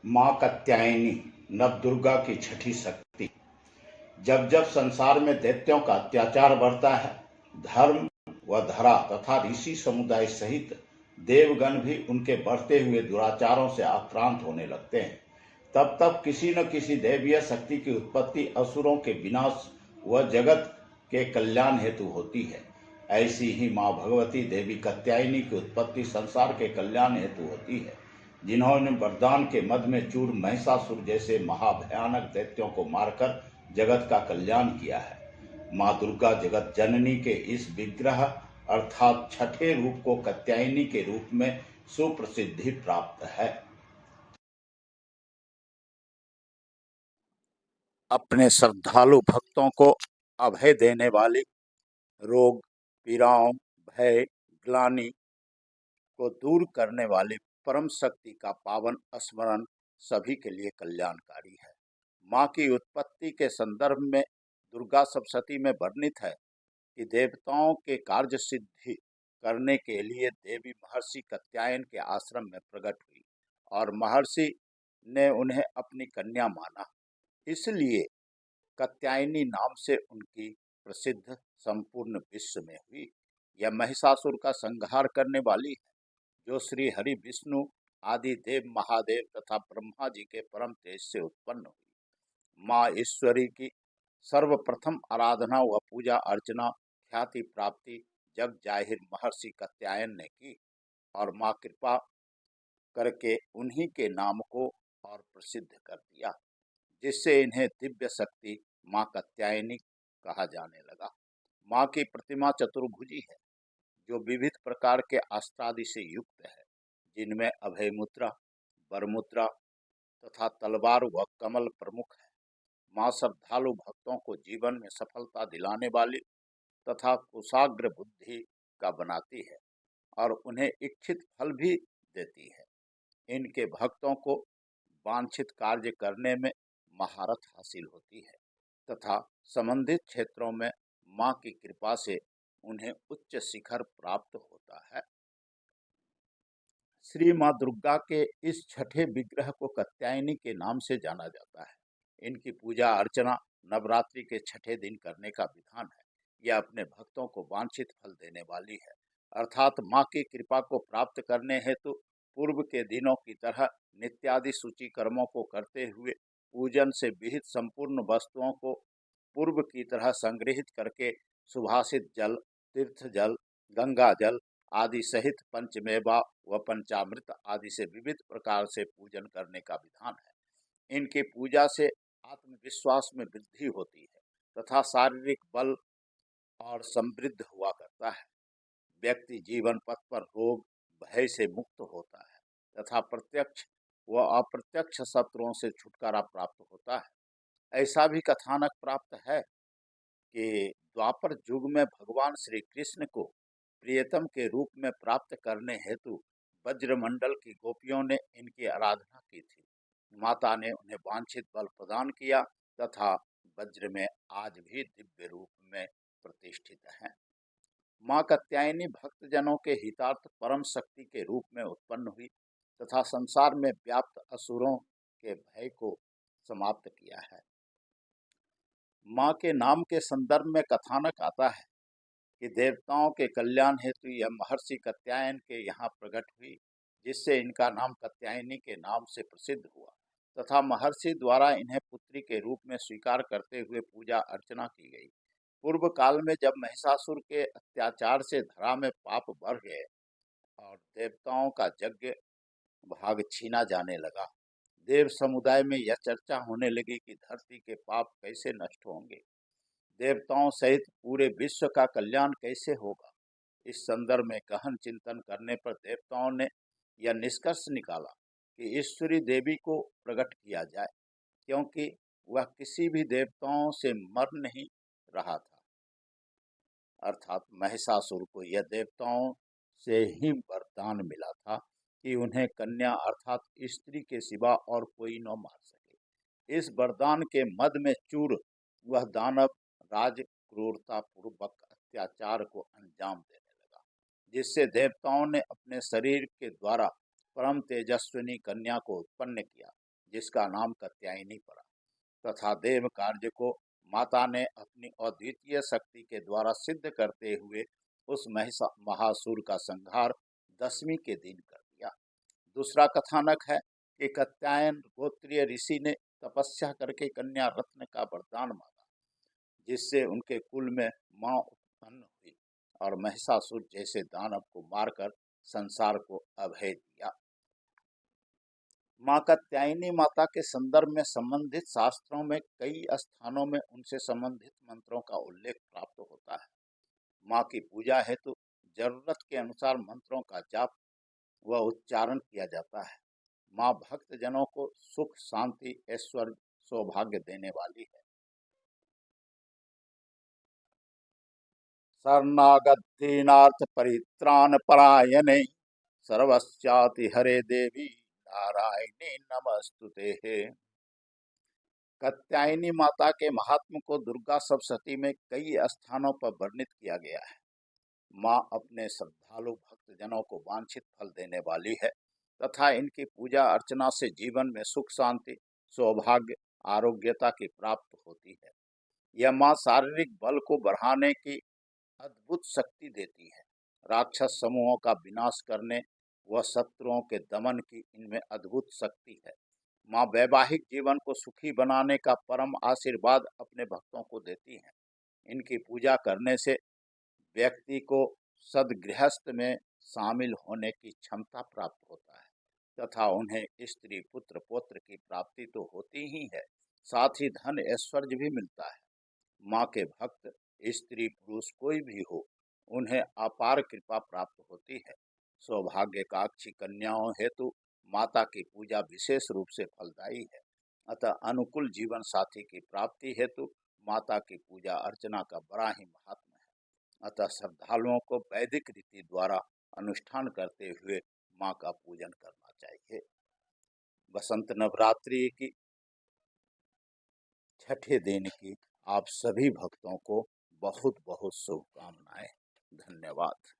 माँ कात्यायनी नवदुर्गा की छठी शक्ति। जब जब संसार में दैत्यों का अत्याचार बढ़ता है, धर्म व धरा तथा ऋषि समुदाय सहित देवगण भी उनके बढ़ते हुए दुराचारों से आक्रांत होने लगते हैं, तब तब किसी न किसी दैवीय शक्ति की उत्पत्ति असुरों के विनाश व जगत के कल्याण हेतु होती है। ऐसी ही माँ भगवती देवी कात्यायनी की उत्पत्ति संसार के कल्याण हेतु होती है, जिन्होंने वरदान के मद में चूर महिषासुर जैसे महाभयानक दैत्यों को मारकर जगत का कल्याण किया है। माँ दुर्गा जगत जननी के इस विग्रह अर्थात छठे रूप को कात्यायनी के रूप में सुप्रसिद्धि प्राप्त है। अपने श्रद्धालु भक्तों को अभय देने वाली, रोग पीड़ाओं भय ग्लानि को दूर करने वाली परम शक्ति का पावन स्मरण सभी के लिए कल्याणकारी है। माँ की उत्पत्ति के संदर्भ में दुर्गा सप्तशती में वर्णित है कि देवताओं के कार्य सिद्धि करने के लिए देवी महर्षि कात्यायन के आश्रम में प्रकट हुई और महर्षि ने उन्हें अपनी कन्या माना, इसलिए कात्यायनी नाम से उनकी प्रसिद्ध संपूर्ण विश्व में हुई। यह महिषासुर का संहार करने वाली है, जो श्री हरि विष्णु आदि देव महादेव तथा ब्रह्मा जी के परम तेज से उत्पन्न हुई। माँ ईश्वरी की सर्वप्रथम आराधना व पूजा अर्चना ख्याति प्राप्ति जग जाहिर महर्षि कात्यायन ने की और माँ कृपा करके उन्हीं के नाम को और प्रसिद्ध कर दिया, जिससे इन्हें दिव्य शक्ति माँ कात्यायनी कहा जाने लगा। माँ की प्रतिमा चतुर्भुजी है, जो विविध प्रकार के अस्त्रादि से युक्त है, जिनमें अभय मुद्रा, वर मुद्रा तथा तलवार व कमल प्रमुख है। माँ श्रद्धालु भक्तों को जीवन में सफलता दिलाने वाली तथा कुशाग्र बुद्धि का बनाती है और उन्हें इच्छित फल भी देती है। इनके भक्तों को वांछित कार्य करने में महारत हासिल होती है तथा संबंधित क्षेत्रों में माँ की कृपा से उन्हें उच्च शिखर प्राप्त होता है। श्री माँ दुर्गा के इस छठे विग्रह को कात्यायनी के नाम से जाना जाता है। इनकी पूजा अर्चना नवरात्रि के छठे दिन करने का विधान है। यह अपने भक्तों को वांछित फल देने वाली है, अर्थात माँ की कृपा को प्राप्त करने हेतु पूर्व के दिनों की तरह नित्यादि सूची कर्मों को करते हुए पूजन से विहित संपूर्ण वस्तुओं को पूर्व की तरह संग्रहित करके सुभाषित जल, तीर्थ जल, गंगा जल आदि सहित पंचमेवा व पंचामृत आदि से विविध प्रकार से पूजन करने का विधान है। इनकी पूजा से आत्मविश्वास में वृद्धि होती है तथा शारीरिक बल और समृद्ध हुआ करता है। व्यक्ति जीवन पथ पर रोग भय से मुक्त होता है तथा प्रत्यक्ष व अप्रत्यक्ष शत्रुओं से छुटकारा प्राप्त होता है। ऐसा भी कथानक प्राप्त है कि द्वापर युग में भगवान श्री कृष्ण को प्रियतम के रूप में प्राप्त करने हेतु वज्रमंडल की गोपियों ने इनकी आराधना की थी। माता ने उन्हें वांछित बल प्रदान किया तथा वज्र में आज भी दिव्य रूप में प्रतिष्ठित है। माँ कात्यायनी भक्तजनों के हितार्थ परम शक्ति के रूप में उत्पन्न हुई तथा संसार में व्याप्त असुरों के भय को समाप्त किया है। माँ के नाम के संदर्भ में कथानक आता है कि देवताओं के कल्याण हेतु यह महर्षि कात्यायन के यहाँ प्रकट हुई, जिससे इनका नाम कात्यायनी के नाम से प्रसिद्ध हुआ तथा महर्षि द्वारा इन्हें पुत्री के रूप में स्वीकार करते हुए पूजा अर्चना की गई। पूर्व काल में जब महिषासुर के अत्याचार से धरा में पाप बढ़ गए और देवताओं का यज्ञ भाग छीना जाने लगा, देव समुदाय में यह चर्चा होने लगी कि धरती के पाप कैसे नष्ट होंगे, देवताओं सहित पूरे विश्व का कल्याण कैसे होगा। इस संदर्भ में गहन चिंतन करने पर देवताओं ने यह निष्कर्ष निकाला कि ईश्वरी देवी को प्रकट किया जाए, क्योंकि वह किसी भी देवताओं से मर नहीं रहा था, अर्थात महिषासुर को यह देवताओं से ही वरदान मिला था कि उन्हें कन्या अर्थात स्त्री के सिवा और कोई न मार सके। इस वरदान के मद में चूर वह दानव राज क्रूरता पूर्वक अत्याचार को अंजाम देने लगा, जिससे देवताओं ने अपने शरीर के द्वारा परम तेजस्विनी कन्या को उत्पन्न किया जिसका नाम कात्यायनी पड़ा, तथा देव कार्य को माता ने अपनी अद्वितीय शक्ति के द्वारा सिद्ध करते हुए उस महासुर का संहार दशमी के दिन कर दिया। दूसरा कथानक है कि कात्यायन गोत्रीय ऋषि ने तपस्या करके कन्या रत्न का वरदान मांगा, जिससे उनके कुल में मां उत्पन्न हुई और महिषासुर जैसे दानव को मारकर संसार को अभय दिया। मां कात्यायनी माता के संदर्भ में संबंधित शास्त्रों में कई स्थानों में उनसे संबंधित मंत्रों का उल्लेख प्राप्त होता है। मां की पूजा हेतु जरूरत के अनुसार मंत्रों का जाप व उच्चारण किया जाता है। मां भक्त जनों को सुख, शांति, ऐश्वर्य, सौभाग्य देने वाली है। शरणागतिनार्थ परित्राण परायणे सर्वस्याति हरे देवी नारायणी नमस्तुते। कात्यायनी माता के महात्म को दुर्गा सप्तशती में कई स्थानों पर वर्णित किया गया है। मां अपने श्रद्धालु भक्त जनों को वांछित फल देने वाली है तथा इनकी पूजा अर्चना से जीवन में सुख, शांति, सौभाग्य, आरोग्यता की प्राप्त होती है। यह मां शारीरिक बल को बढ़ाने की अद्भुत शक्ति देती है। राक्षस समूहों का विनाश करने व शत्रुओं के दमन की इनमें अद्भुत शक्ति है। मां वैवाहिक जीवन को सुखी बनाने का परम आशीर्वाद अपने भक्तों को देती हैं। इनकी पूजा करने से व्यक्ति को सदगृहस्थ में शामिल होने की क्षमता प्राप्त होता है तथा उन्हें स्त्री, पुत्र, पौत्र की प्राप्ति तो होती ही है, साथ ही धन, ऐश्वर्य भी मिलता है। मां के भक्त स्त्री, पुरुष कोई भी हो, उन्हें अपार कृपा प्राप्त होती है। सौभाग्यकांक्षी कन्याओं हेतु माता की पूजा विशेष रूप से फलदायी है। अतः अनुकूल जीवन साथी की प्राप्ति हेतु माता की पूजा अर्चना का बड़ा ही महत्व है। अतः श्रद्धालुओं को वैदिक रीति द्वारा अनुष्ठान करते हुए मां का पूजन करना चाहिए। बसंत नवरात्रि की छठे दिन की आप सभी भक्तों को बहुत बहुत शुभकामनाएं। धन्यवाद।